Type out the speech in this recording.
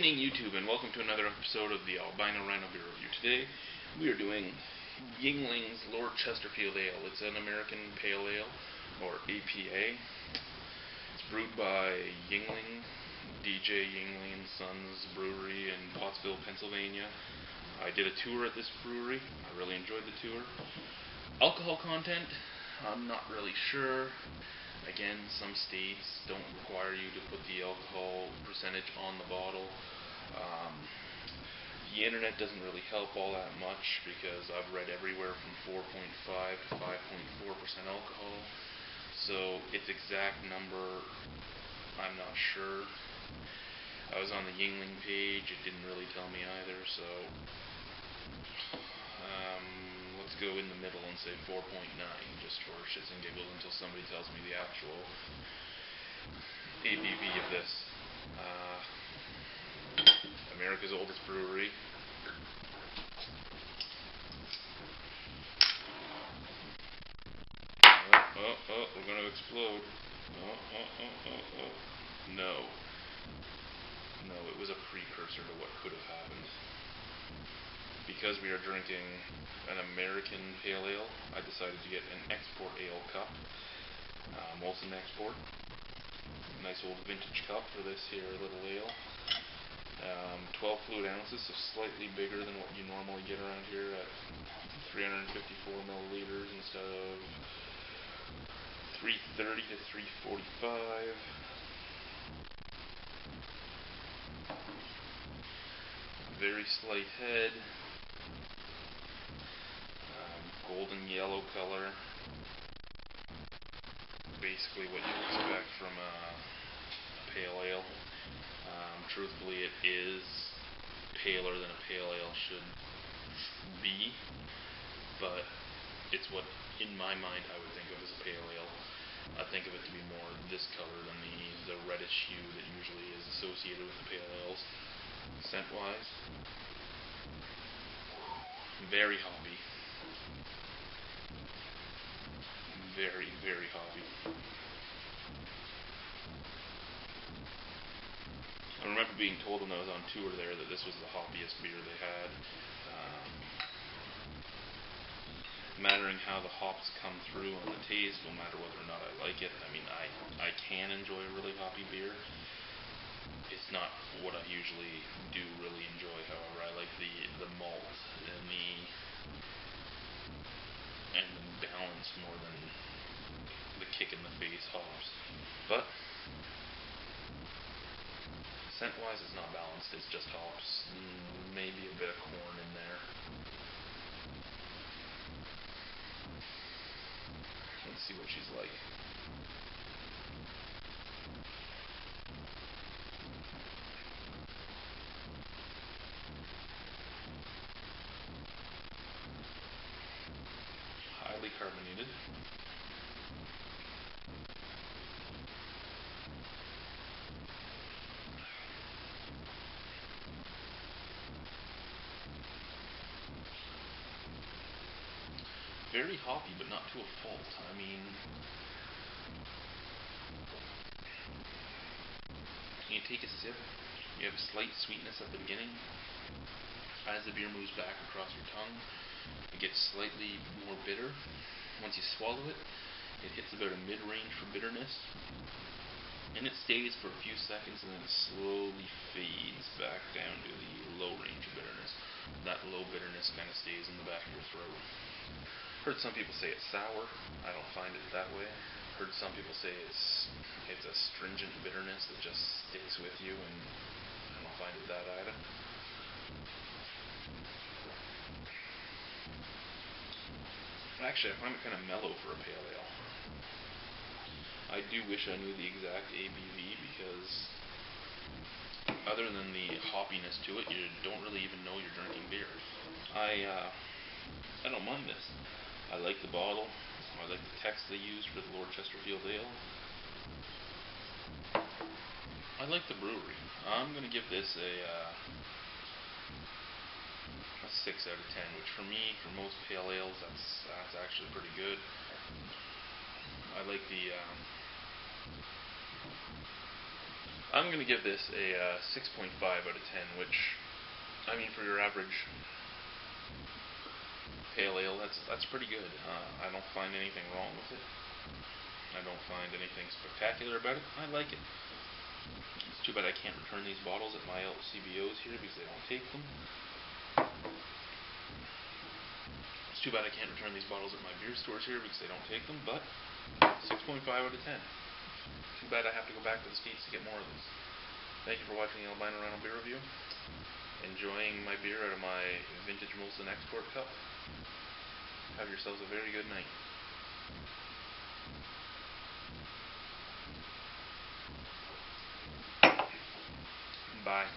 evening, YouTube, and welcome to another episode of the Albino Rhino Beer Review. Today, we are doing Yuengling's Lord Chesterfield Ale. It's an American Pale Ale, or APA. It's brewed by Yuengling, DJ Yuengling and Sons Brewery in Pottsville, Pennsylvania. I did a tour at this brewery. I really enjoyed the tour. Alcohol content, I'm not really sure. Again, some states don't require you to put the alcohol percentage on the bottle. The internet doesn't really help all that much because I've read everywhere from 4.5 to 5.4% alcohol. So its exact number, I'm not sure. I was on the Yuengling page, it didn't really tell me either, so let's go in the middle and say 4.9 just for shits and giggles until somebody tells me the actual ABV of this. America's oldest brewery. Oh, we're going to explode. No, it was a precursor to what could have happened. Because we are drinking an American Pale Ale, I decided to get an export ale cup, Molson Export. Nice old vintage cup for this here little ale. 12 fluid ounces, so slightly bigger than what you normally get around here at 354 milliliters instead of 330 to 345. Very slight head. Golden yellow color. Basically what you expect from a pale ale. Truthfully, it is paler than a pale ale should be, but it's what, in my mind, I would think of as a pale ale. I think of it to be more this color than the reddish hue that usually is associated with the pale ales. Scent-wise, very hoppy. Very, very hoppy. I remember being told when I was on tour there that this was the hoppiest beer they had. Mattering how the hops come through on the taste will matter whether or not I like it. I mean, I can enjoy a really hoppy beer. It's not what I usually do really enjoy, however. I like the malt and the balance more than the kick in the face hops. But scent-wise, it's not balanced. It's just hops, maybe a bit of corn in there. Let's see what she's like. Highly carbonated. Very hoppy, but not to a fault. I mean, you take a sip, you have a slight sweetness at the beginning. As the beer moves back across your tongue, it gets slightly more bitter. Once you swallow it, it hits about a mid-range for bitterness, and it stays for a few seconds, and then it slowly fades back down to the low range of bitterness. That low bitterness kind of stays in the back of your throat. Heard some people say it's sour. I don't find it that way. Heard some people say it's a stringent bitterness that just sticks with you, and I don't find it that either. Actually, I find it kind of mellow for a pale ale. I do wish I knew the exact ABV because other than the hoppiness to it, you don't really even know you're drinking beer. I don't mind this. I like the bottle. I like the text they used for the Lord Chesterfield Ale. I like the brewery. I'm going to give this a 6 out of 10, which for me, for most pale ales, that's actually pretty good. I like the I'm going to give this a 6.5 out of 10, which, I mean, for your average pale ale, that's pretty good. I don't find anything wrong with it. I don't find anything spectacular about it. I like it. It's too bad I can't return these bottles at my LCBOs here because they don't take them. It's too bad I can't return these bottles at my beer stores here because they don't take them, but 6.5 out of 10. Too bad I have to go back to the States to get more of this. Thank you for watching the Albino Rhino beer review. Enjoying my beer out of my vintage Molson Export cup. Have yourselves a very good night. Bye.